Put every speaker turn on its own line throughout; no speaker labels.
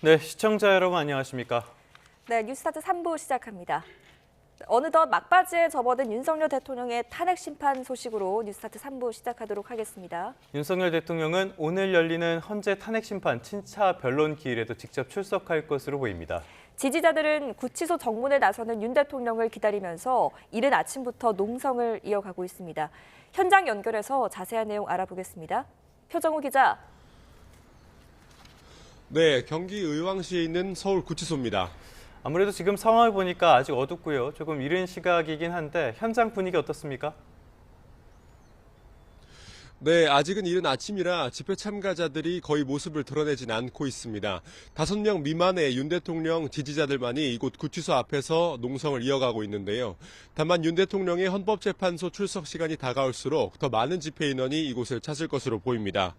네, 시청자 여러분 안녕하십니까?
네, 뉴스타트 3부 시작합니다. 어느덧 막바지에 접어든 윤석열 대통령의 탄핵 심판 소식으로 뉴스타트 3부 시작하도록 하겠습니다.
윤석열 대통령은 오늘 열리는 헌재 탄핵 심판 친차 변론 기일에도 직접 출석할 것으로 보입니다.
지지자들은 구치소 정문에 나서는 윤 대통령을 기다리면서 이른 아침부터 농성을 이어가고 있습니다. 현장 연결해서 자세한 내용 알아보겠습니다. 표정우 기자.
네, 경기 의왕시에 있는 서울구치소입니다.
아무래도 지금 상황을 보니까 아직 어둡고요. 조금 이른 시각이긴 한데 현장 분위기 어떻습니까?
네, 아직은 이른 아침이라 집회 참가자들이 거의 모습을 드러내진 않고 있습니다. 5명 미만의 윤 대통령 지지자들만이 이곳 구치소 앞에서 농성을 이어가고 있는데요. 다만 윤 대통령의 헌법재판소 출석 시간이 다가올수록 더 많은 집회 인원이 이곳을 찾을 것으로 보입니다.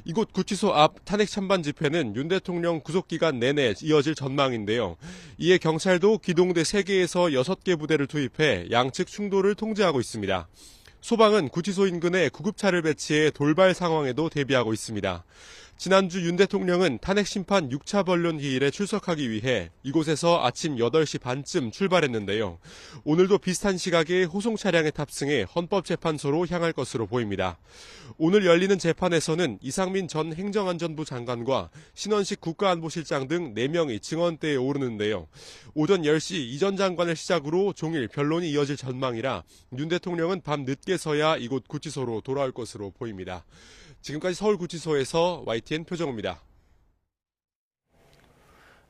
이곳 구치소 앞 탄핵 찬반 집회는 윤 대통령 구속기간 내내 이어질 전망인데요. 이에 경찰도 기동대 3개에서 6개 부대를 투입해 양측 충돌을 통제하고 있습니다. 소방은 구치소 인근에 구급차를 배치해 돌발 상황에도 대비하고 있습니다. 지난주 윤 대통령은 탄핵 심판 6차 변론 기일에 출석하기 위해 이곳에서 아침 8시 반쯤 출발했는데요. 오늘도 비슷한 시각에 호송 차량에 탑승해 헌법재판소로 향할 것으로 보입니다. 오늘 열리는 재판에서는 이상민 전 행정안전부 장관과 신원식 국가안보실장 등 4명이 증언대에 오르는데요. 오전 10시 이 전 장관을 시작으로 종일 변론이 이어질 전망이라 윤 대통령은 밤 늦게서야 이곳 구치소로 돌아올 것으로 보입니다. 지금까지 서울구치소에서 YTN 표정우입니다.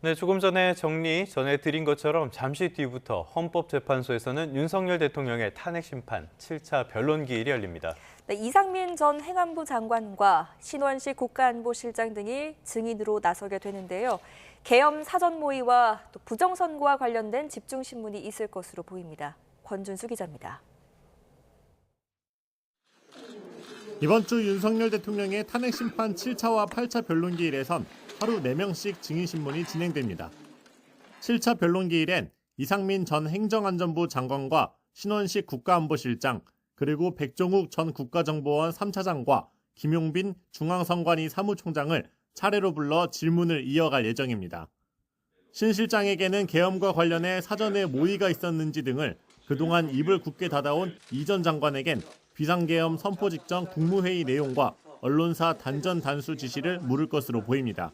네, 조금 전에 정리 전해드린 것처럼 잠시 뒤부터 헌법재판소에서는 윤석열 대통령의 탄핵 심판 7차 변론 기일이 열립니다.
네, 이상민 전 행안부 장관과 신원식 국가안보실장 등이 증인으로 나서게 되는데요. 계엄 사전 모의와 또 부정선거와 관련된 집중신문이 있을 것으로 보입니다. 권준수 기자입니다.
이번 주 윤석열 대통령의 탄핵 심판 7차와 8차 변론기일에선 하루 4명씩 증인신문이 진행됩니다. 7차 변론기일엔 이상민 전 행정안전부 장관과 신원식 국가안보실장, 그리고 백종욱 전 국가정보원 3차장과 김용빈 중앙선관위 사무총장을 차례로 불러 질문을 이어갈 예정입니다. 신 실장에게는 계엄과 관련해 사전에 모의가 있었는지 등을 그동안 입을 굳게 닫아온 이 전 장관에겐 비상계엄 선포 직전 국무회의 내용과 언론사 단전 단수 지시를 물을 것으로 보입니다.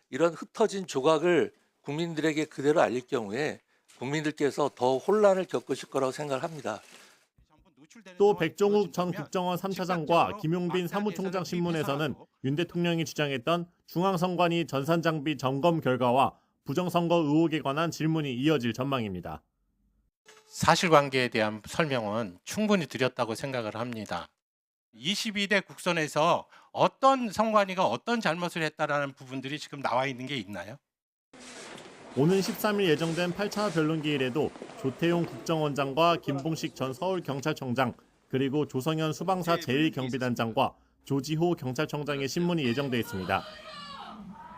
이런 흩어진 조각을 국민들에게 그대로 알릴 경우에 국민들께서 더 혼란을 겪으실 거라고 생각을 합니다.
또 백종욱 전 국정원 3차장과 김용빈 사무총장 신문에서는 윤 대통령이 주장했던 중앙선관위 전산장비 점검 결과와 부정선거 의혹에 관한 질문이 이어질 전망입니다.
사실관계에 대한 설명은 충분히 드렸다고 생각을 합니다. 22대 국선에서 어떤 선관위가 어떤 잘못을 했다라는 부분들이 지금 나와 있는 게 있나요?
오는 13일 예정된 8차 변론기일에도 조태용 국정원장과 김봉식 전 서울경찰청장, 그리고 조성현 수방사 제1경비단장과 조지호 경찰청장의 신문이 예정돼 있습니다.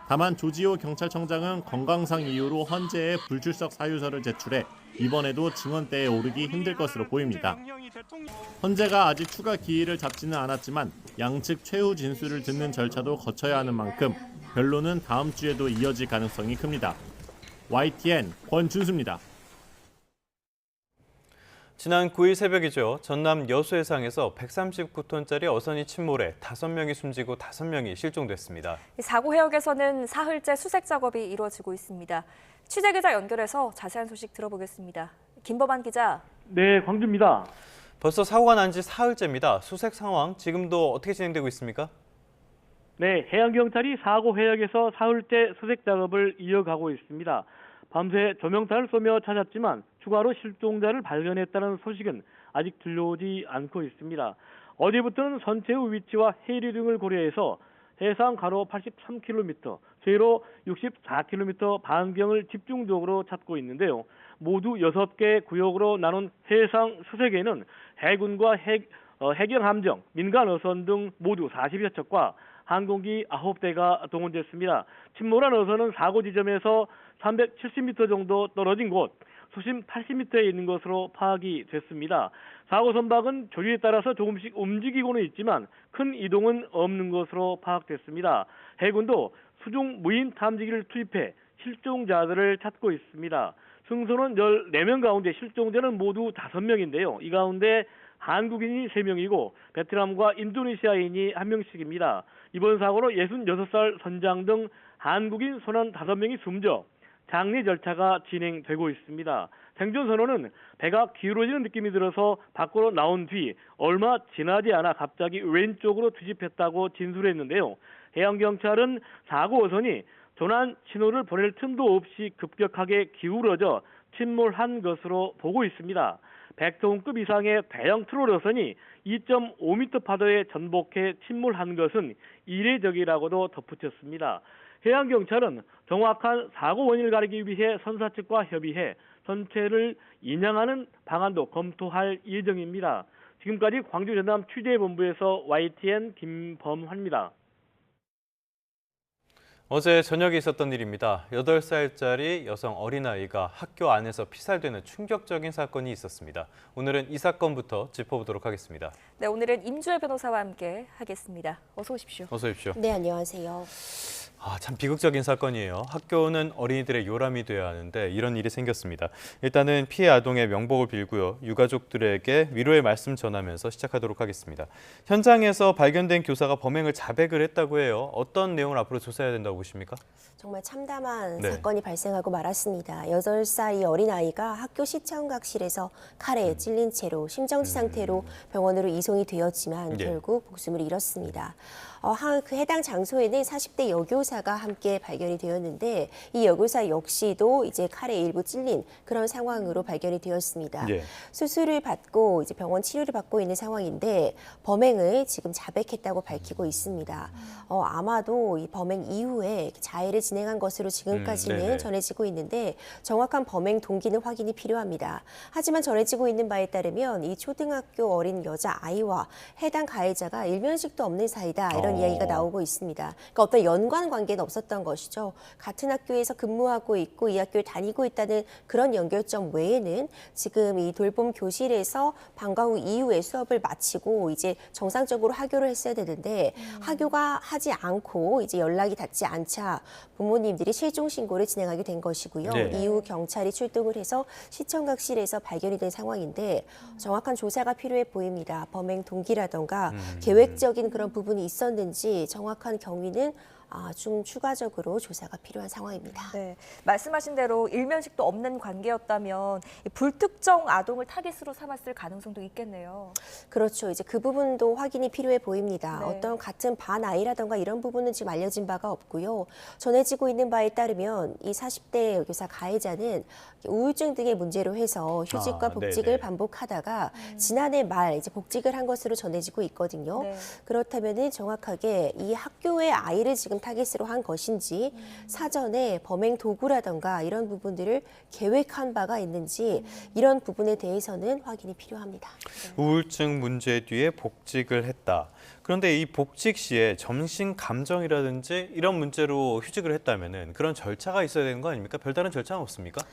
다만 조지호 경찰청장은 건강상 이유로 헌재에 불출석 사유서를 제출해 이번에도 증언대에 오르기 힘들 것으로 보입니다. 헌재가 아직 추가 기일을 잡지는 않았지만 양측 최후 진술을 듣는 절차도 거쳐야 하는 만큼 변론은 다음 주에도 이어질 가능성이 큽니다. YTN 권준수입니다.
지난 9일 새벽이죠. 전남 여수해상에서 139톤짜리 어선이 침몰해 5명이 숨지고 5명이 실종됐습니다.
사고 해역에서는 사흘째 수색 작업이 이루어지고 있습니다. 취재기자 연결해서 자세한 소식 들어보겠습니다. 김범한 기자.
네, 광주입니다.
벌써 사고가 난 지 사흘째입니다. 수색 상황 지금도 어떻게 진행되고 있습니까?
네, 해양경찰이 사고 해역에서 사흘째 수색 작업을 이어가고 있습니다. 밤새 조명탄을 쏘며 찾았지만 추가로 실종자를 발견했다는 소식은 아직 들려오지 않고 있습니다. 어제부터는 선체의 위치와 해류 등을 고려해서 해상 가로 83km, 세로 64km 반경을 집중적으로 찾고 있는데요. 모두 6개 구역으로 나눈 해상 수색에는 해군과 해경함정, 민간 어선 등 모두 40여 척과 항공기 9대가 동원됐습니다. 침몰한 어선은 사고 지점에서 370m 정도 떨어진 곳, 수심 80m에 있는 것으로 파악이 됐습니다. 사고 선박은 조류에 따라서 조금씩 움직이고는 있지만 큰 이동은 없는 것으로 파악됐습니다. 해군도 수중 무인 탐지기를 투입해 실종자들을 찾고 있습니다. 승선원 14명 가운데 실종자는 모두 5명인데요. 이 가운데 한국인이 3명이고 베트남과 인도네시아인이 1명씩입니다. 이번 사고로 66살 선장 등 한국인 선원 5명이 숨져 장례 절차가 진행되고 있습니다. 생존 선원은 배가 기울어지는 느낌이 들어서 밖으로 나온 뒤 얼마 지나지 않아 갑자기 왼쪽으로 뒤집혔다고 진술했는데요. 해양경찰은 사고 어선이 조난 신호를 보낼 틈도 없이 급격하게 기울어져 침몰한 것으로 보고 있습니다. 100톤급 이상의 대형 트롤 어선이 2.5m 파도에 전복해 침몰한 것은 이례적이라고도 덧붙였습니다. 해양경찰은 정확한 사고 원인을 가리기 위해 선사 측과 협의해 선체를 인양하는 방안도 검토할 예정입니다. 지금까지 광주 전남 취재본부에서 YTN 김범환입니다.
어제 저녁에 있었던 일입니다. 8살짜리 여성 어린아이가 학교 안에서 피살되는 충격적인 사건이 있었습니다. 오늘은 이 사건부터 짚어보도록 하겠습니다.
네, 오늘은 임주혜 변호사와 함께 하겠습니다. 어서 오십시오.
어서 오십시오.
네, 안녕하세요.
참 비극적인 사건이에요. 학교는 어린이들의 요람이 돼야 하는데 이런 일이 생겼습니다. 일단은 피해 아동의 명복을 빌고요. 유가족들에게 위로의 말씀 전하면서 시작하도록 하겠습니다. 현장에서 발견된 교사가 범행을 자백을 했다고 해요. 어떤 내용을 앞으로 조사해야 된다고 보십니까?
정말 참담한
네.
사건이 발생하고 말았습니다. 8살의 어린아이가 학교 시청각실에서 칼에 찔린 채로 심정지 상태로 병원으로 이송이 되었지만
예.
결국 목숨을 잃었습니다. 그 해당 장소에는 40대 여교사가 함께 발견이 되었는데 이 여교사 역시도 이제 칼에 일부 찔린 그런 상황으로 발견이 되었습니다.
예.
수술을 받고 이제 병원 치료를 받고 있는 상황인데 범행을 지금 자백했다고 밝히고 있습니다. 아마도 이 범행 이후에 자해를 진행한 것으로 지금까지는
네네.
전해지고 있는데 정확한 범행 동기는 확인이 필요합니다. 하지만 전해지고 있는 바에 따르면 이 초등학교 어린 여자 아이와 해당 가해자가 일면식도 없는 사이다 이런 이야기가 나오고 있습니다. 그러니까 어떤 연관 관계는 없었던 것이죠. 같은 학교에서 근무하고 있고 이 학교에 다니고 있다는 그런 연결점 외에는 지금 이 돌봄 교실에서 방과 후 이후에 수업을 마치고 이제 정상적으로 하교를 했어야 되는데 하교가 하지 않고 이제 연락이 닿지 않자 부모님들이 실종 신고를 진행하게 된 것이고요.
네.
이후 경찰이 출동을 해서 시청각실에서 발견이 된 상황인데 정확한 조사가 필요해 보입니다. 범행 동기라던가 계획적인 그런 부분이 있었는지 정확한 경위는 좀 추가적으로 조사가 필요한 상황입니다.
네, 말씀하신 대로 일면식도 없는 관계였다면 이 불특정 아동을 타깃으로 삼았을 가능성도 있겠네요.
그렇죠. 이제 그 부분도 확인이 필요해 보입니다.
네.
어떤 같은 반 아이라던가 이런 부분은 지금 알려진 바가 없고요. 전해지고 있는 바에 따르면 이 40대 여교사 가해자는 우울증 등의 문제로 해서 휴직과 복직을
네네.
반복하다가 지난해 말 이제 복직을 한 것으로 전해지고 있거든요.
네.
그렇다면은 정확하게 이 학교의 아이를 지금 타깃으로 한 것인지 사전에 범행 도구라던가 이런 부분들을 계획한 바가 있는지 이런 부분에 대해서는 확인이 필요합니다.
우울증 문제 뒤에 복직을 했다. 그런데 이 복직 시에 정신 감정이라든지 이런 문제로 휴직을 했다면은 그런 절차가 있어야 되는 거 아닙니까? 별다른 절차는 없습니까?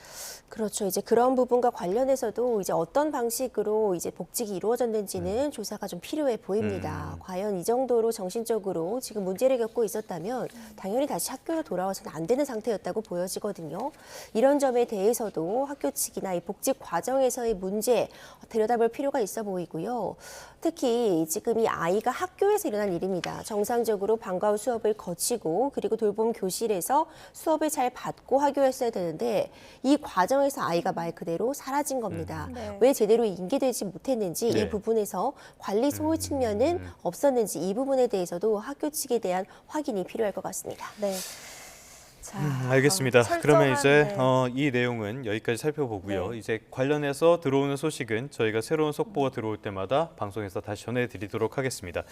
그렇죠. 이제 그런 부분과 관련해서도 이제 어떤 방식으로 이제 복직이 이루어졌는지는 조사가 좀 필요해 보입니다. 과연 이 정도로 정신적으로 지금 문제를 겪고 있었다면 당연히 다시 학교로 돌아와서는 안 되는 상태였다고 보여지거든요. 이런 점에 대해서도 학교 측이나 이 복직 과정에서의 문제 들여다볼 필요가 있어 보이고요. 특히 지금 이 아이가 학교에서 일어난 일입니다. 정상적으로 방과 후 수업을 거치고 그리고 돌봄 교실에서 수업을 잘 받고 하교했어야 되는데 이 과정에서 아이가 말 그대로 사라진 겁니다.
네.
왜 제대로 인계되지 못했는지
네.
이 부분에서 관리 소홀 측면은 없었는지 이 부분에 대해서도 학교 측에 대한 확인이 필요할 것 같습니다.
네. 자,
알겠습니다.
철저한,
그러면 이제
네.
이 내용은 여기까지 살펴보고요.
네.
이제 관련해서 들어오는 소식은 저희가 새로운 속보가 들어올 때마다 방송에서 다시 전해드리도록 하겠습니다.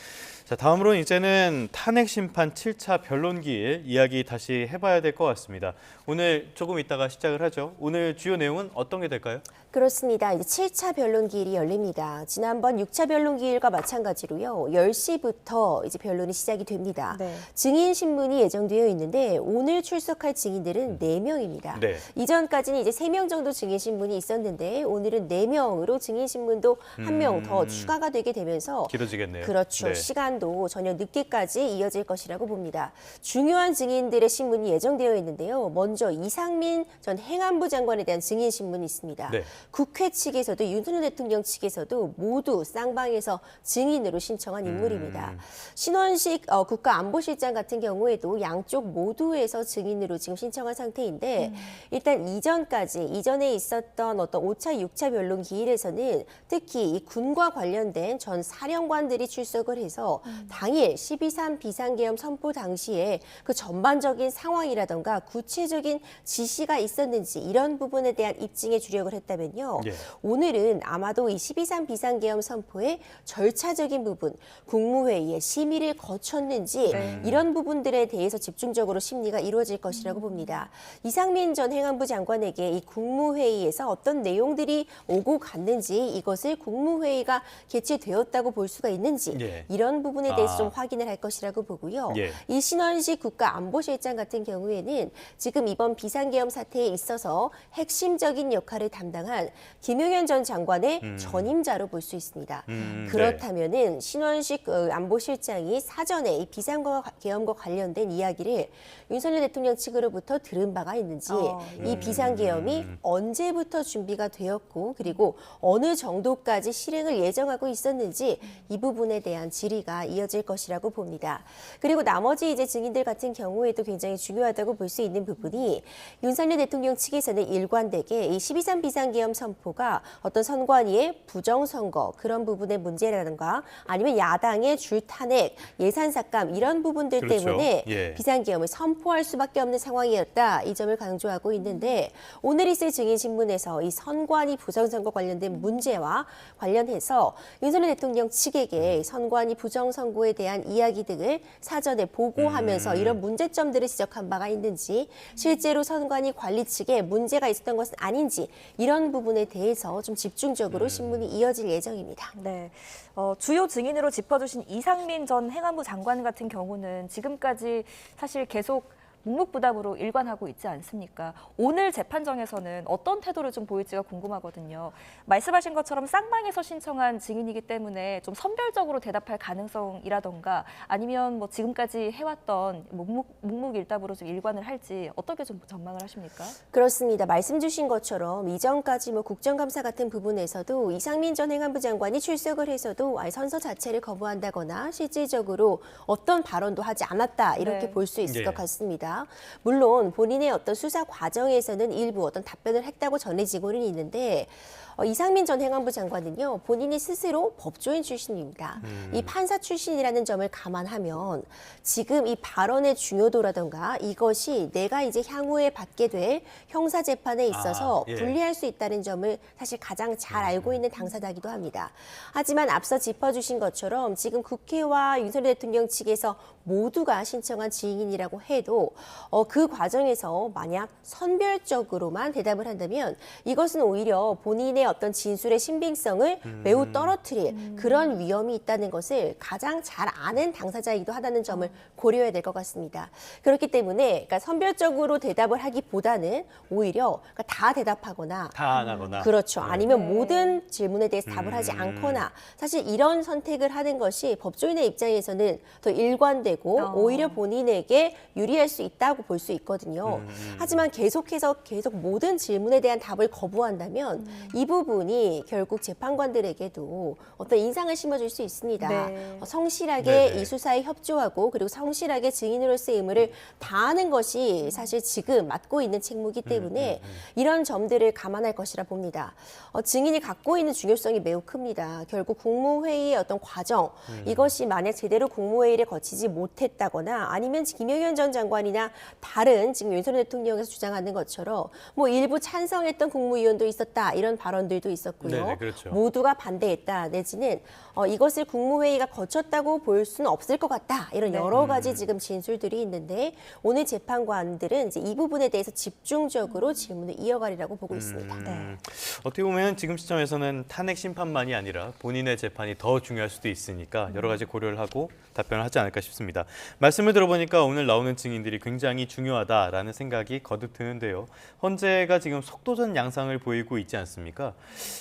자, 다음으로는 이제는 탄핵 심판 7차 변론기일 이야기 다시 해봐야 될 것 같습니다. 오늘 조금 이따가 시작을 하죠. 오늘 주요 내용은 어떤 게 될까요?
그렇습니다. 이제 7차 변론기일이 열립니다. 지난번 6차 변론기일과 마찬가지로요. 10시부터 이제 변론이 시작이 됩니다.
네.
증인 신문이 예정되어 있는데 오늘 출석할 증인들은 4명입니다.
네.
이전까지는 이제 3명 정도 증인 신문이 있었는데 오늘은 4명으로 증인 신문도 한 명 더 추가가 되게 되면서
길어지겠네요.
그렇죠.
네.
시간도 저녁 늦게까지 이어질 것이라고 봅니다. 중요한 증인들의 신문이 예정되어 있는데요. 먼저 이상민 전 행안부 장관에 대한 증인 신문이 있습니다.
네.
국회 측에서도 윤석열 대통령 측에서도 모두 쌍방에서 증인으로 신청한 인물입니다. 신원식 국가안보실장 같은 경우에도 양쪽 모두에서 증인으로 지금 신청한 상태인데 일단 이전에 있었던 어떤 5차, 6차 변론 기일에서는 특히 이 군과 관련된 전 사령관들이 출석을 해서 당일 12.3 비상계엄 선포 당시에 그 전반적인 상황이라던가 구체적인 지시가 있었는지 이런 부분에 대한 입증에 주력을 했다면요.
예.
오늘은 아마도 이 12.3 비상계엄 선포의 절차적인 부분, 국무회의의 심의를 거쳤는지 이런 부분들에 대해서 집중적으로 심리가 이루어질 것이라고 봅니다. 이상민 전 행안부 장관에게 이 국무회의에서 어떤 내용들이 오고 갔는지 이것을 국무회의가 개최되었다고 볼 수가 있는지
예.
이런 부분에 대해서 좀 확인을 할 것이라고 보고요.
예.
이 신원식 국가안보실장 같은 경우에는 지금 이번 비상계엄 사태에 있어서 핵심적인 역할을 담당한 김용현 전 장관의 전임자로 볼 수 있습니다. 그렇다면은 신원식 안보실장이 사전에 이 비상계엄과 관련된 이야기를 윤석열 대통령 측으로부터 들은 바가 있는지 이 비상계엄이 언제부터 준비가 되었고 그리고 어느 정도까지 실행을 예정하고 있었는지 이 부분에 대한 질의가 이어질 것이라고 봅니다. 그리고 나머지 이제 증인들 같은 경우에도 굉장히 중요하다고 볼 수 있는 부분이 윤석열 대통령 측에서는 일관되게 이 12.3 비상계엄 선포가 어떤 선관위의 부정선거 그런 부분의 문제라든가 아니면 야당의 줄탄핵, 예산삭감 이런 부분들
그렇죠.
때문에
예.
비상계엄을 선포할 수밖에 없는 상황이었다. 이 점을 강조하고 있는데 오늘 있을 증인신문에서 이 선관위 부정선거 관련된 문제와 관련해서 윤석열 대통령 측에게 선관위 부정선거에 대한 이야기 등을 사전에 보고하면서 이런 문제점들을 지적한 바가 있는지 실제로 선관위 관리 측에 문제가 있었던 것은 아닌지 이런 부분에 대해서 좀 집중적으로 신문이 이어질 예정입니다.
네. 주요 증인으로 짚어주신 이상민 전 행안부 장관 같은 경우는 지금까지 사실 계속 묵묵부답으로 일관하고 있지 않습니까? 오늘 재판정에서는 어떤 태도를 좀 보일지가 궁금하거든요. 말씀하신 것처럼 쌍방에서 신청한 증인이기 때문에 좀 선별적으로 대답할 가능성이라던가 아니면 뭐 지금까지 해왔던 묵묵일답으로 좀 일관을 할지 어떻게 좀 전망을 하십니까?
그렇습니다. 말씀 주신 것처럼 이전까지 뭐 국정감사 같은 부분에서도 이상민 전 행안부 장관이 출석을 해서도 아예 선서 자체를 거부한다거나 실질적으로 어떤 발언도 하지 않았다 이렇게
네.
볼 수 있을
예.
것 같습니다. 물론 본인의 어떤 수사 과정에서는 일부 어떤 답변을 했다고 전해지고는 있는데 이상민 전 행안부 장관은요, 본인이 스스로 법조인 출신입니다. 이 판사 출신이라는 점을 감안하면 지금 이 발언의 중요도라든가 이것이 내가 이제 향후에 받게 될 형사 재판에 있어서
예.
불리할 수 있다는 점을 사실 가장 잘 알고 있는 당사자이기도 합니다. 하지만 앞서 짚어주신 것처럼 지금 국회와 윤석열 대통령 측에서 모두가 신청한 증인이라고 해도 그 과정에서 만약 선별적으로만 대답을 한다면 이것은 오히려 본인의 어떤 진술의 신빙성을 매우 떨어뜨릴 그런 위험이 있다는 것을 가장 잘 아는 당사자이기도 하다는 점을 고려해야 될 것 같습니다. 그렇기 때문에 그러니까 선별적으로 대답을 하기보다는 오히려 그러니까 다 대답하거나
다 안 하거나.
그렇죠. 아니면
네.
모든 질문에 대해서 답을 하지 않거나 사실 이런 선택을 하는 것이 법조인의 입장에서는 더 일관되고 오히려 본인에게 유리할 수 있다고 볼 수 있거든요. 하지만 계속 모든 질문에 대한 답을 거부한다면 이 부분이 결국 재판관들에게도 어떤 인상을 심어줄 수 있습니다.
네.
성실하게
네네.
이 수사에 협조하고 그리고 성실하게 증인으로서의 의무를 다하는 것이 사실 지금 맡고 있는 책무이기 때문에 이런 점들을 감안할 것이라 봅니다. 증인이 갖고 있는 중요성이 매우 큽니다. 결국 국무회의의 어떤 과정 이것이 만약 제대로 국무회의를 거치지 못했다거나 아니면 김용현 전 장관이나 다른 지금 윤석열 대통령에서 주장하는 것처럼 뭐 일부 찬성했던 국무위원도 있었다 이런 발언 의견들도 있었고요.
네네, 그렇죠.
모두가 반대했다 내지는 이것을 국무회의가 거쳤다고 볼 수는 없을 것 같다. 이런
네.
여러 가지 지금 진술들이 있는데 오늘 재판관들은 이제 이 부분에 대해서 집중적으로 질문을 이어가리라고 보고 있습니다.
네.
어떻게 보면 지금 시점에서는 탄핵 심판만이 아니라 본인의 재판이 더 중요할 수도 있으니까 여러 가지 고려를 하고 답변을 하지 않을까 싶습니다. 말씀을 들어보니까 오늘 나오는 증인들이 굉장히 중요하다라는 생각이 거듭 드는데요. 헌재가 지금 속도전 양상을 보이고 있지 않습니까?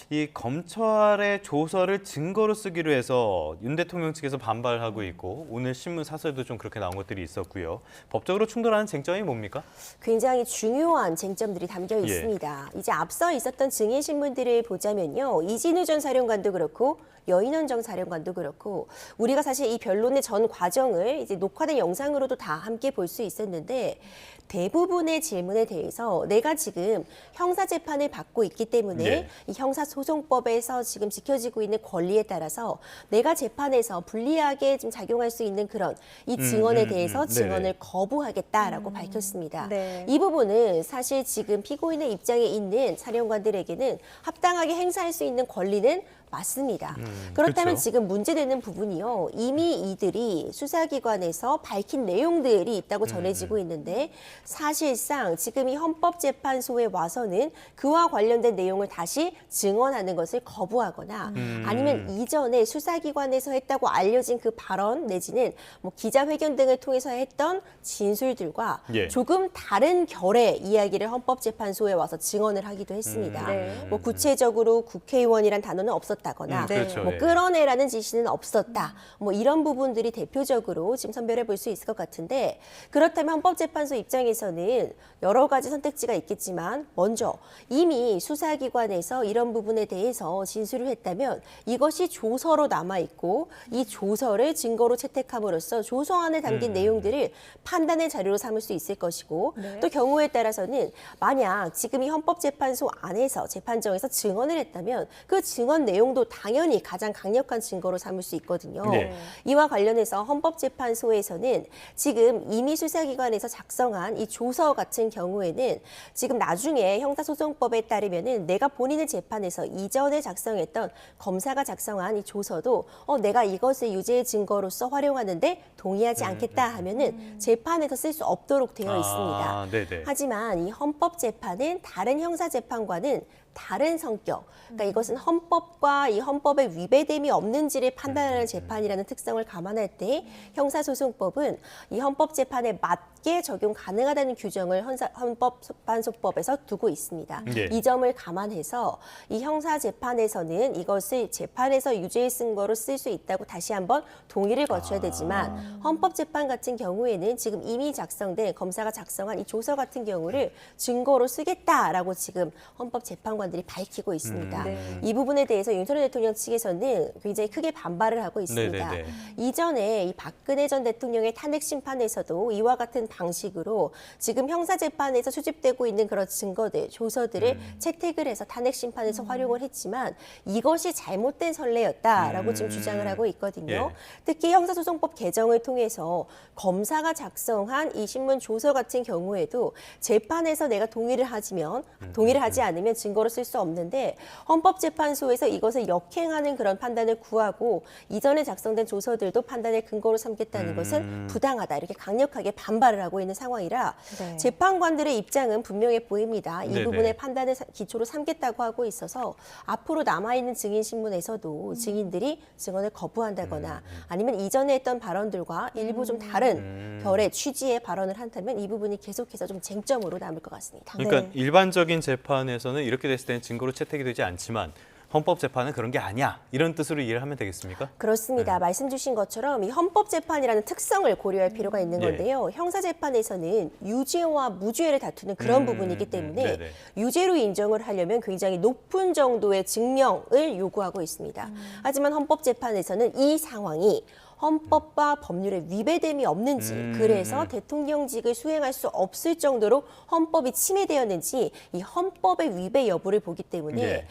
이 검찰의 조서를 증거로 쓰기로 해서 윤 대통령 측에서 반발을 하고 있고 오늘 신문 사설도 좀 그렇게 나온 것들이 있었고요. 법적으로 충돌하는 쟁점이 뭡니까?
굉장히 중요한 쟁점들이 담겨
예.
있습니다. 이제 앞서 있었던 증인 신문들을 보자면요. 이진우 전 사령관도 그렇고 여인원 정 사령관도 그렇고 우리가 사실 이 변론의 전 과정을 이제 녹화된 영상으로도 다 함께 볼 수 있었는데 대부분의 질문에 대해서 내가 지금 형사재판을 받고 있기 때문에
예.
이 형사소송법에서 지금 지켜지고 있는 권리에 따라서 내가 재판에서 불리하게 좀 작용할 수 있는 그런 이 증언에 대해서 증언을
네네.
거부하겠다라고 밝혔습니다.
네.
이 부분은 사실 지금 피고인의 입장에 있는 사령관들에게는 합당하게 행사할 수 있는 권리는 맞습니다. 그렇다면
그렇죠.
지금 문제되는 부분이요. 이미 이들이 수사기관에서 밝힌 내용들이 있다고 전해지고 있는데 사실상 지금 이 헌법재판소에 와서는 그와 관련된 내용을 다시 증언하는 것을 거부하거나 아니면 이전에 수사기관에서 했다고 알려진 그 발언 내지는 뭐 기자회견 등을 통해서 했던 진술들과
예.
조금 다른 결의 이야기를 헌법재판소에 와서 증언을 하기도 했습니다.
네.
뭐 구체적으로 국회의원이란 단어는 없었다거나
네.
그렇죠.
뭐
예.
끌어내라는 지시는 없었다. 뭐 이런 부분들이 대표적으로 지금 선별해 볼 수 있을 것 같은데 그렇다면 헌법재판소 입장에서는 여러 가지 선택지가 있겠지만 먼저 이미 수사기관에서 이런 부분에 대해서 진술을 했다면 이것이 조서로 남아 있고 이 조서를 증거로 채택함으로써 조서 안에 담긴 내용들을 판단의 자료로 삼을 수 있을 것이고
네.
또 경우에 따라서는 만약 지금 이 헌법재판소 안에서 재판정에서 증언을 했다면 그 증언 내용도 당연히 가장 강력한 증거로 삼을 수 있거든요.
네.
이와 관련해서 헌법재판소에서는 지금 이미 수사기관에서 작성한 이 조서 같은 경우에는 지금 나중에 형사소송법에 따르면은 내가 본인의 재판에서 이전에 작성했던 검사가 작성한 이 조서도 내가 이것을 유죄의 증거로서 활용하는데 동의하지 않겠다 하면은 재판에서 쓸 수 없도록 되어 있습니다.
아, 네네.
하지만 이 헌법재판은 다른 형사재판과는 다른 성격, 그러니까 이것은 헌법과 이 헌법에 위배됨이 없는지를 판단하는 재판이라는 특성을 감안할 때 형사소송법은 이 헌법재판에 맞게 적용 가능하다는 규정을 헌법재판소법에서 두고 있습니다.
예.
이 점을 감안해서 이 형사재판에서는 이것을 재판에서 유죄의 증거로 쓸 수 있다고 다시 한번 동의를 거쳐야 되지만 헌법재판 같은 경우에는 지금 이미 작성된 검사가 작성한 이 조서 같은 경우를 증거로 쓰겠다라고 지금 헌법재판관들이 밝히고 있습니다.
네.
이 부분에 대해서 윤석열 대통령 측에서는 굉장히 크게 반발을 하고 있습니다.
네네네.
이전에 이 박근혜 전 대통령의 탄핵 심판에서도 이와 같은 방식으로 지금 형사재판에서 수집되고 있는 그런 증거들, 조서들을 채택을 해서 탄핵 심판에서 활용을 했지만 이것이 잘못된 선례였다라고 지금 주장을 하고 있거든요.
예.
특히 형사소송법 개정을 통해서 검사가 작성한 이 신문 조서 같은 경우에도 재판에서 내가 동의를 하지 않으면 증거로 쓸 수 없는데 헌법재판소에서 이것을 역행하는 그런 판단을 구하고 이전에 작성된 조서들도 판단의 근거로 삼겠다는 것은 부당하다 이렇게 강력하게 반발을 하고 있는 상황이라
네.
재판관들의 입장은 분명해 보입니다. 이
네네.
부분의 판단을 기초로 삼겠다고 하고 있어서 앞으로 남아있는 증인 신문에서도 증인들이 증언을 거부한다거나 아니면 이전에 했던 발언들과 일부 좀 다른 결의 취지의 발언을 한다면 이 부분이 계속해서 좀 쟁점으로 남을 것 같습니다.
그러니까
네.
일반적인 재판에서는 이렇게 됐을 때는 증거로 채택이 되지 않지만 헌법재판은 그런 게 아니야. 이런 뜻으로 이해를 하면 되겠습니까?
그렇습니다. 말씀 주신 것처럼 이 헌법재판이라는 특성을 고려할 필요가 있는
예.
건데요. 형사재판에서는 유죄와 무죄를 다투는 그런 부분이기 때문에
네네.
유죄로 인정을 하려면 굉장히 높은 정도의 증명을 요구하고 있습니다. 하지만 헌법재판에서는 이 상황이 헌법과 법률에 위배됨이 없는지, 그래서 대통령직을 수행할 수 없을 정도로 헌법이 침해되었는지 이 헌법의 위배 여부를 보기 때문에
네.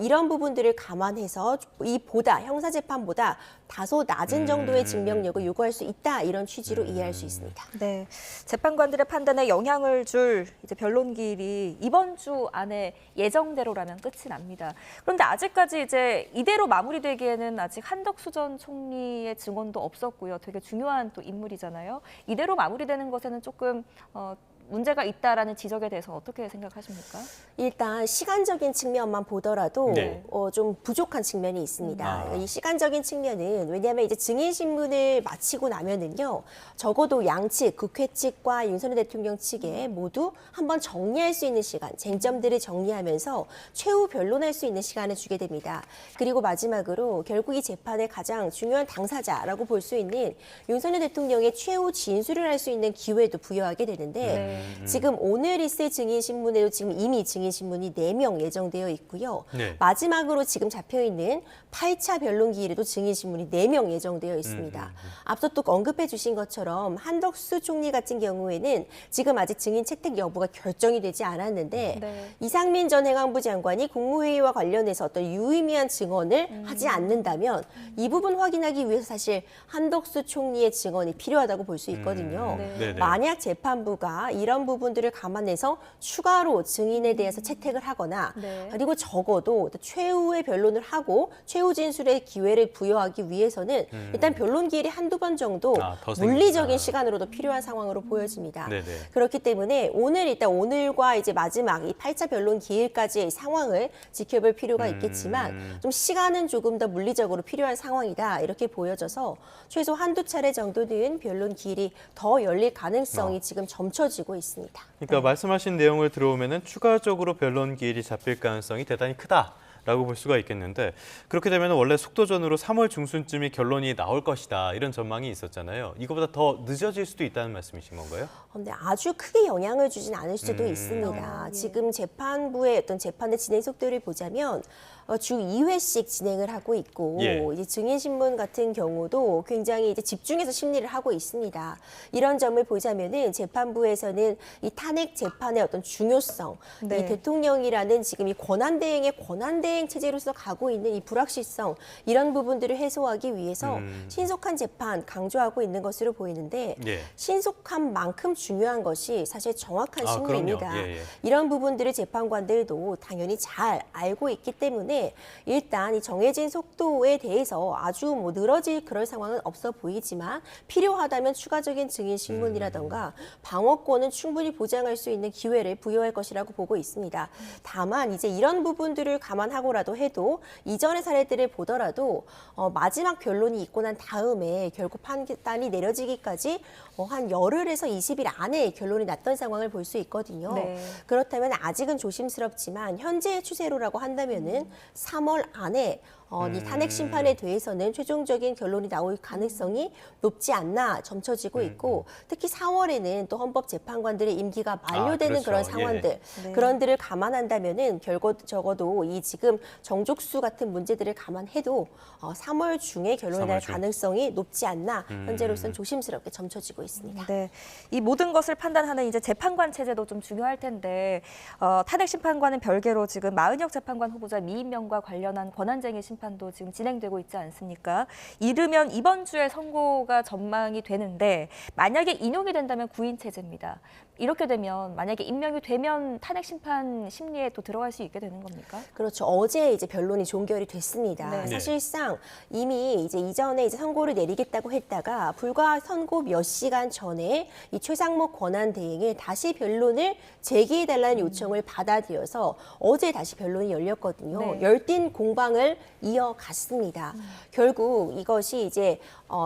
이런 부분들을 감안해서 이 형사재판보다 다소 낮은 정도의 증명력을 요구할 수 있다, 이런 취지로 이해할 수 있습니다.
네, 재판관들의 판단에 영향을 줄 이제 변론기일이 이번 주 안에 예정대로라면 끝이 납니다. 그런데 아직까지 이제 이대로 마무리되기에는 아직 한덕수 전 총리의 증언도 없었고요. 되게 중요한 또 인물이잖아요. 이대로 마무리되는 것에는 조금 문제가 있다라는 지적에 대해서 어떻게 생각하십니까?
일단 시간적인 측면만 보더라도
네.
좀 부족한 측면이 있습니다.
아.
이 시간적인 측면은 왜냐하면 이제 증인 신문을 마치고 나면은요, 적어도 양측 국회 측과 윤석열 대통령 측에 모두 한번 정리할 수 있는 시간, 쟁점들을 정리하면서 최후 변론할 수 있는 시간을 주게 됩니다. 그리고 마지막으로 결국 이 재판의 가장 중요한 당사자라고 볼 수 있는 윤석열 대통령의 최후 진술을 할 수 있는 기회도 부여하게 되는데. 지금 오늘 있을 증인신문에도 지금 이미 증인신문이 4명 예정되어 있고요.
네.
마지막으로 지금 잡혀있는 8차 변론기일에도 증인신문이 4명 예정되어 있습니다. 앞서 또 언급해 주신 것처럼 한덕수 총리 같은 경우에는 지금 아직 증인 채택 여부가 결정이 되지 않았는데
네.
이상민 전 행안부 장관이 국무회의와 관련해서 어떤 유의미한 증언을 하지 않는다면 이 부분 확인하기 위해서 사실 한덕수 총리의 증언이 필요하다고 볼 수 있거든요.
네.
네네.
만약 재판부가 이런 부분들을 감안해서 추가로 증인에 대해서 채택을 하거나
네.
그리고 적어도 최후의 변론을 하고 최후 진술의 기회를 부여하기 위해서는 일단 변론 기일이 한두 번 정도
더
물리적인
생긴다.
시간으로도 필요한 상황으로 보여집니다.
네네.
그렇기 때문에 오늘과 이제 마지막 이 8차 변론 기일까지의 상황을 지켜볼 필요가 있겠지만 좀 시간은 조금 더 물리적으로 필요한 상황이다, 이렇게 보여져서 최소 한두 차례 정도는 변론 기일이 더 열릴 가능성이 지금 점쳐지고 있습니다.
그러니까 말씀하신 내용을 들어오면은 추가적으로 변론 기일이 잡힐 가능성이 대단히 크다라고 볼 수가 있겠는데, 그렇게 되면 원래 속도전으로 3월 중순쯤이 결론이 나올 것이다, 이런 전망이 있었잖아요. 이거보다 더 늦어질 수도 있다는 말씀이신 건가요?
근데 아주 크게 영향을 주진 않을 수도 있습니다.
예.
지금 재판부의 어떤 재판의 진행 속도를 보자면 주 2회씩 진행을 하고 있고,
예.
이제 증인신문 같은 경우도 굉장히 이제 집중해서 심리를 하고 있습니다. 이런 점을 보자면은 재판부에서는 이 탄핵 재판의 어떤 중요성,
네.
이 대통령이라는 지금 이 권한대행 체제로서 가고 있는 이 불확실성, 이런 부분들을 해소하기 위해서 신속한 재판 강조하고 있는 것으로 보이는데,
예.
신속한 만큼 중요한 것이 사실 정확한 신문입니다.
그럼요. 예, 예.
이런 부분들을 재판관들도 당연히 잘 알고 있기 때문에 일단 이 정해진 속도에 대해서 아주 늘어질 그럴 상황은 없어 보이지만 필요하다면 추가적인 증인 신문이라던가 방어권은 충분히 보장할 수 있는 기회를 부여할 것이라고 보고 있습니다. 다만 이제 이런 부분들을 감안하고라도 해도 이전의 사례들을 보더라도 마지막 변론이 있고 난 다음에 결국 판단이 내려지기까지 한 열흘에서 20일 안에 결론이 났던 상황을 볼 수 있거든요.
네.
그렇다면 아직은 조심스럽지만 현재의 추세로라고 한다면은 3월 안에 이 탄핵 심판에 대해서는 최종적인 결론이 나올 가능성이 높지 않나 점쳐지고 있고, 특히 4월에는 또 헌법재판관들의 임기가 만료되는
그렇죠.
그런 상황들,
네.
그런들을 감안한다면은 적어도 이 지금 정족수 같은 문제들을 감안해도 3월 중에 결론이
3월
날
중.
가능성이 높지 않나 현재로서는 조심스럽게 점쳐지고 있습니다.
네, 이 모든 것을 판단하는 이제 재판관 체제도 좀 중요할 텐데 탄핵 심판과는 별개로 지금 마은혁 재판관 후보자 미임명과 관련한 권한쟁의 심판도 지금 진행되고 있지 않습니까? 이르면 이번 주에 선고가 전망이 되는데 만약에 인용이 된다면 구인 체제입니다. 이렇게 되면 만약에 임명이 되면 탄핵 심판 심리에 또 들어갈 수 있게 되는 겁니까?
그렇죠. 어제 이제 변론이 종결이 됐습니다.
네.
사실상 이미 이제 이전에 이제 선고를 내리겠다고 했다가 불과 선고 몇 시간 전에 이 최상목 권한대행의 다시 변론을 제기해달라는 요청을 받아들여서 어제 다시 변론이 열렸거든요.
네.
열띤 공방을 이어갔습니다. 결국 이것이 이제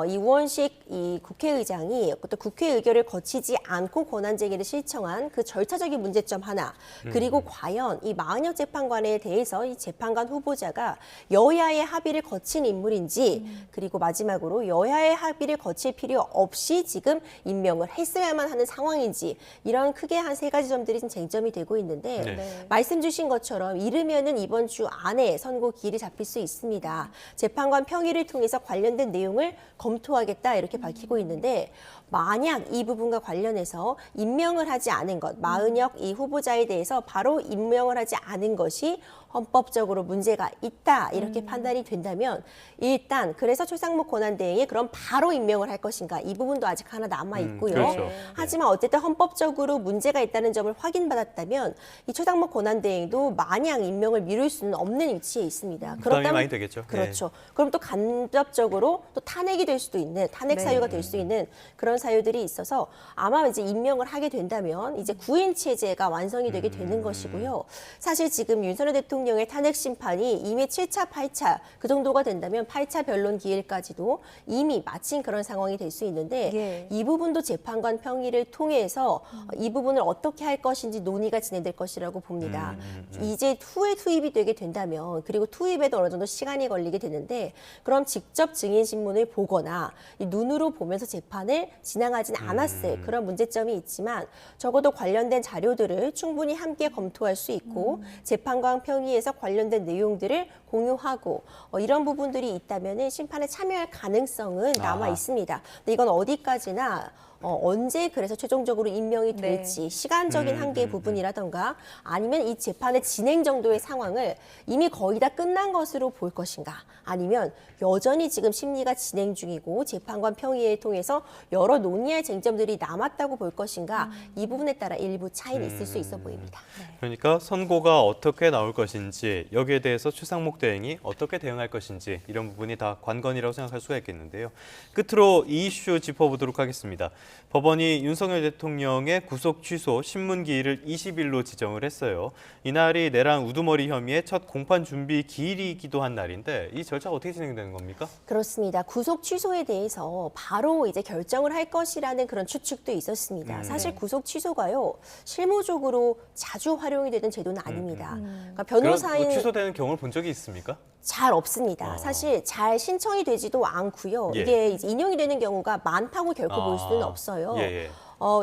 이 우원식 이 국회의장이 또 국회 의결을 거치지 않고 권한쟁의를 신청한 그 절차적인 문제점 하나, 그리고 과연 이 마은혁 재판관에 대해서 이 재판관 후보자가 여야의 합의를 거친 인물인지, 그리고 마지막으로 여야의 합의를 거칠 필요 없이 지금 어떤 임명을 했어야만 하는 상황인지 이런 크게 한 3가지 점들이 좀 쟁점이 되고 있는데
네.
말씀 주신 것처럼 이르면은 이번 주 안에 선고 기일이 잡힐 수 있습니다. 재판관 평의를 통해서 관련된 내용을 검토하겠다 이렇게 밝히고 있는데 만약 이 부분과 관련해서 임명을 하지 않은 것, 마은혁 이 후보자에 대해서 바로 임명을 하지 않은 것이 헌법적으로 문제가 있다 이렇게 판단이 된다면 일단 그래서 최상목 권한대행이 그럼 바로 임명을 할 것인가 이 부분도 아직 하나 남아 있고요.
그렇죠. 네.
하지만 어쨌든 헌법적으로 문제가 있다는 점을 확인받았다면 이 최상목 권한대행도 마냥 임명을 미룰 수는 없는 위치에 있습니다.
부담이 많이 되겠죠.
그렇죠. 그럼 또 간접적으로 또 탄핵이 될 수도 있는 탄핵
네.
사유가 될 수 있는 그런 사유들이 있어서 아마 이제 임명을 하게 된다면 이제 구인 체제가 완성이 되게 되는 것이고요. 사실 지금 윤석열 대통령의 탄핵 심판이 이미 7차, 8차 그 정도가 된다면 8차 변론 기일까지도 이미 마친 그런 상황이 될 수 있는데
예.
이 부분도 재판관 평의를 통해서 이 부분을 어떻게 할 것인지 논의가 진행될 것이라고 봅니다. 이제 후에 투입이 되게 된다면 그리고 투입에도 어느 정도 시간이 걸리게 되는데 그럼 직접 증인 신문을 보거나 이 눈으로 보면서 재판을 진행하진 않았을 그런 문제점이 있지만 적어도 관련된 자료들을 충분히 함께 검토할 수 있고 재판관 평의에서 관련된 내용들을 공유하고 이런 부분들이 있다면 심판에 참여할 가능성은 남아
아하.
있습니다. 근데 이건 어디까지나 언제 그래서 최종적으로 임명이 될지 시간적인 한계 부분이라던가 아니면 이 재판의 진행 정도의 상황을 이미 거의 다 끝난 것으로 볼 것인가 아니면 여전히 지금 심리가 진행 중이고 재판관 평의에 통해서 여러 논의할 쟁점들이 남았다고 볼 것인가 이 부분에 따라 일부 차이는 있을 수 있어 보입니다.
그러니까 선고가 어떻게 나올 것인지 여기에 대해서 최상목 대행이 어떻게 대응할 것인지 이런 부분이 다 관건이라고 생각할 수가 있겠는데요. 끝으로 이 이슈 짚어보도록 하겠습니다. 법원이 윤석열 대통령의 구속 취소 신문 기일을 20일로 지정을 했어요. 이날이 내란 우두머리 혐의의 첫 공판 준비 기일이기도 한 날인데 이 절차가 어떻게 진행되는 겁니까?
그렇습니다. 구속 취소에 대해서 바로 이제 결정을 할 것이라는 그런 추측도 있었습니다. 사실 구속 취소가요 실무적으로 자주 활용이 되는 제도는 아닙니다. 그러니까 변호사인
그런 취소되는 경우를 본 적이 있습니까?
잘 없습니다. 사실 잘 신청이 되지도 않고요.
예.
이게 이제 인용이 되는 경우가 많다고 결코 볼 수는 없어요.
예.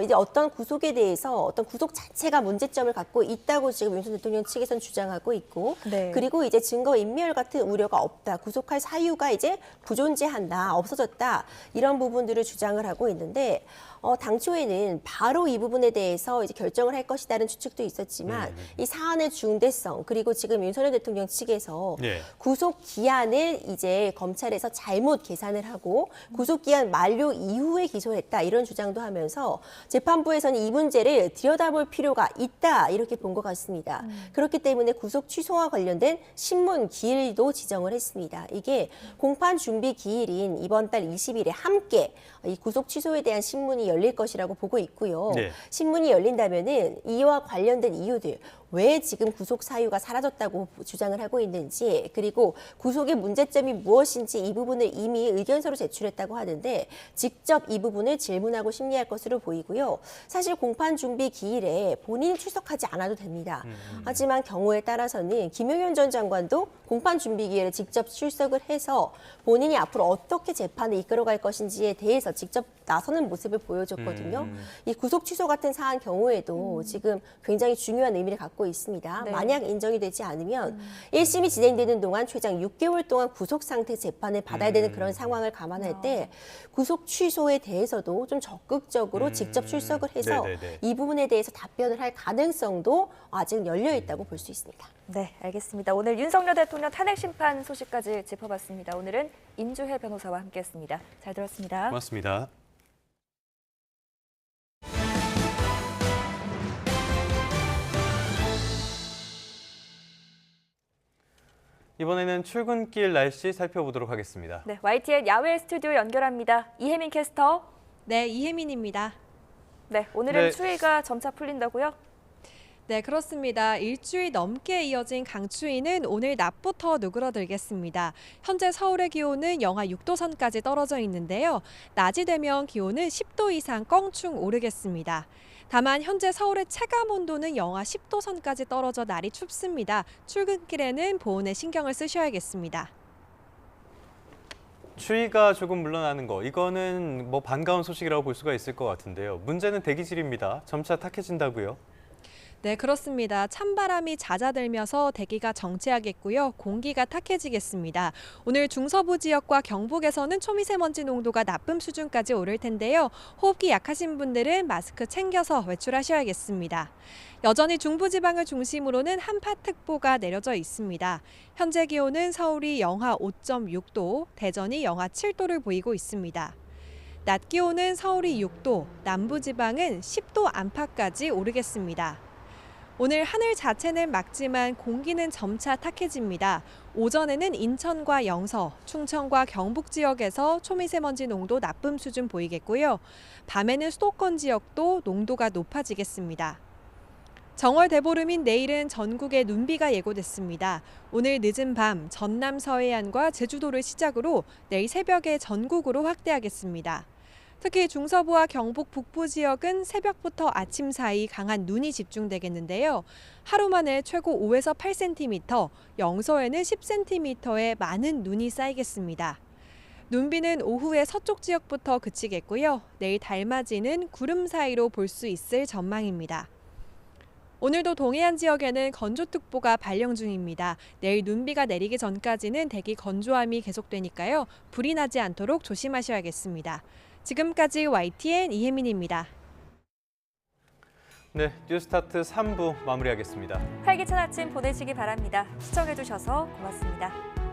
이제 어떤 구속에 대해서 어떤 구속 자체가 문제점을 갖고 있다고 지금 윤석열 대통령 측에서는 주장하고 있고,
네.
그리고 이제 증거 인멸 같은 우려가 없다, 구속할 사유가 이제 부존재한다, 없어졌다 이런 부분들을 주장을 하고 있는데. 당초에는 바로 이 부분에 대해서 이제 결정을 할 것이라는 추측도 있었지만 이 사안의 중대성 그리고 지금 윤석열 대통령 측에서
네.
구속 기한을 이제 검찰에서 잘못 계산을 하고 구속 기한 만료 이후에 기소했다 이런 주장도 하면서 재판부에서는 이 문제를 들여다볼 필요가 있다 이렇게 본 것 같습니다. 그렇기 때문에 구속 취소와 관련된 신문 기일도 지정을 했습니다. 이게 공판 준비 기일인 이번 달 20일에 함께 이 구속 취소에 대한 신문이 열릴 것이라고 보고 있고요.
네.
신문이 열린다면은 이와 관련된 이유들 왜 지금 구속 사유가 사라졌다고 주장을 하고 있는지 그리고 구속의 문제점이 무엇인지 이 부분을 이미 의견서로 제출했다고 하는데 직접 이 부분을 질문하고 심리할 것으로 보이고요. 사실 공판 준비 기일에 본인이 출석하지 않아도 됩니다. 하지만 경우에 따라서는 김용현 전 장관도 공판 준비 기일에 직접 출석을 해서 본인이 앞으로 어떻게 재판을 이끌어갈 것인지에 대해서 직접 나서는 모습을 보여줬거든요. 이 구속 취소 같은 사안 경우에도 지금 굉장히 중요한 의미를 갖고 있습니다.
네.
만약 인정이 되지 않으면 1심이 진행되는 동안 최장 6개월 동안 구속 상태 재판을 받아야 되는 그런 상황을 감안할 때 구속 취소에 대해서도 좀 적극적으로 직접 출석을 해서
네네네.
이 부분에 대해서 답변을 할 가능성도 아직 열려 있다고 볼 수 있습니다.
네, 알겠습니다. 오늘 윤석열 대통령 탄핵 심판 소식까지 짚어봤습니다. 오늘은 임주혜 변호사와 함께했습니다. 잘 들었습니다.
고맙습니다. 이번에는 출근길 날씨 살펴보도록 하겠습니다.
네, YTN 야외 스튜디오 연결합니다. 이혜민 캐스터.
네, 이혜민입니다.
네, 오늘은
네.
추위가 점차 풀린다고요?
네, 그렇습니다. 일주일 넘게 이어진 강추위는 오늘 낮부터 누그러들겠습니다. 현재 서울의 기온은 영하 6도 선까지 떨어져 있는데요. 낮이 되면 기온은 10도 이상 껑충 오르겠습니다. 다만 현재 서울의 체감 온도는 영하 10도 선까지 떨어져 날이 춥습니다. 출근길에는 보온에 신경을 쓰셔야겠습니다.
추위가 조금 물러나는 거, 이거는 뭐 반가운 소식이라고 볼 수가 있을 것 같은데요. 문제는 대기질입니다. 점차 탁해진다고요?
네, 그렇습니다. 찬바람이 잦아들면서 대기가 정체하겠고요. 공기가 탁해지겠습니다. 오늘 중서부 지역과 경북에서는 초미세먼지 농도가 나쁨 수준까지 오를 텐데요. 호흡기 약하신 분들은 마스크 챙겨서 외출하셔야겠습니다. 여전히 중부지방을 중심으로는 한파특보가 내려져 있습니다. 현재 기온은 서울이 영하 5.6도, 대전이 영하 7도를 보이고 있습니다. 낮 기온은 서울이 6도, 남부지방은 10도 안팎까지 오르겠습니다. 오늘 하늘 자체는 맑지만 공기는 점차 탁해집니다. 오전에는 인천과 영서, 충청과 경북 지역에서 초미세먼지 농도 나쁨 수준 보이겠고요. 밤에는 수도권 지역도 농도가 높아지겠습니다. 정월 대보름인 내일은 전국에 눈비가 예고됐습니다. 오늘 늦은 밤 전남 서해안과 제주도를 시작으로 내일 새벽에 전국으로 확대하겠습니다. 특히 중서부와 경북 북부 지역은 새벽부터 아침 사이 강한 눈이 집중되겠는데요. 하루 만에 최고 5에서 8cm, 영서에는 10cm의 많은 눈이 쌓이겠습니다. 눈비는 오후에 서쪽 지역부터 그치겠고요. 내일 달맞이는 구름 사이로 볼 수 있을 전망입니다. 오늘도 동해안 지역에는 건조특보가 발령 중입니다. 내일 눈비가 내리기 전까지는 대기 건조함이 계속되니까요. 불이 나지 않도록 조심하셔야겠습니다. 지금까지 YTN 이혜민입니다.
네, 뉴스타트 3부 마무리하겠습니다.
활기찬 아침 보내시기 바랍니다. 시청해주셔서 고맙습니다.